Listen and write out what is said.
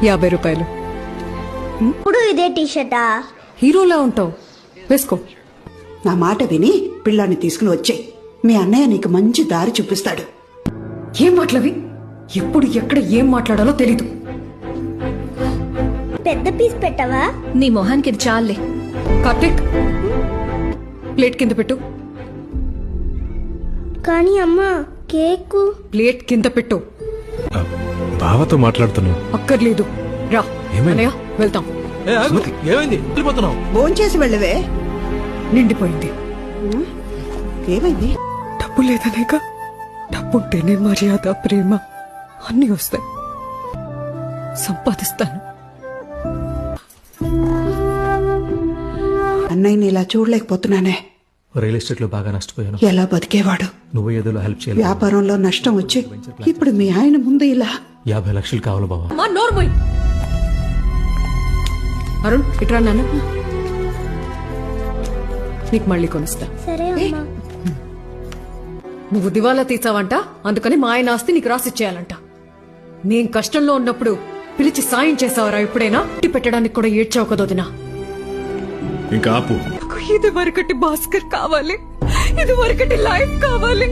50 రూపాయలు. ఇప్పుడు ఇదే టీషర్టా? హీరోలా ఉంటావు, వేసుకో. నా మాట విని పిల్లాన్ని తీసుకుని వచ్చేయ్. మీ అన్నయ్య నీకు మంచి దారి చూపిస్తాడు. ఏం మాటలవి? ఎప్పుడు ఎక్కడ ఏం మాట్లాడాలో తెలీదు. పెద్ద పీస్ పెట్టవా? నీ మొహానికి ఇది చాలే. కార్తీక్, ప్లేట్ కింద పెట్టు. కానీ అమ్మా కేక్. ప్లేట్ కింద పెట్టు. బావతో మాట్లాడుతున్నావు. అక్కర్లేదు, రా. ఏమైంది? అన్నయ్య, వెళ్తాం. ఏమైంది? వెళ్ళిపోతున్నావు? భోంచేసి వెళ్ళవే. నిండిపోయింది. ఏమైంది? డబ్బు లేదనేక. డబ్బుంటేనే మర్యాద, ప్రేమ అన్నీ వస్తాయి. సంపాదిస్తాను. అన్నయ్యని ఇలా చూడలేకపోతున్నానే. రియల్ ఎస్టేట్ లో బాగా నష్టపోయాను. ఎలా బతికేవాడు? నువ్వు ఏదో హెల్ప్ చేయాలి. వ్యాపారంలో నష్టం వచ్చి ఇప్పుడు మీ ఆయన ముందు ఇలా. 50 లక్షలు కావాలి బావా. మా నోర్మోయ్. అరుణ్, ఇట్రా నాన్న. నీకు మళ్ళీ కొనిస్తా. సరే అమ్మా. నువ్వు దివాలా తీసావంట, అందుకని మా ఆయన ఆస్తి నీకు రాసిచ్చేయాలంట. నేను కష్టంలో ఉన్నప్పుడు పిలిచి సాయం చేసావరా ఎప్పుడైనా? ఇంటి పెట్టడానికి కూడా ఏడ్చావు కదోదినా. ఇంకా ఆపు. ఇది వరకటి భాస్కర్ కావాలి, ఇది వరకటి లైఫ్ కావాలి.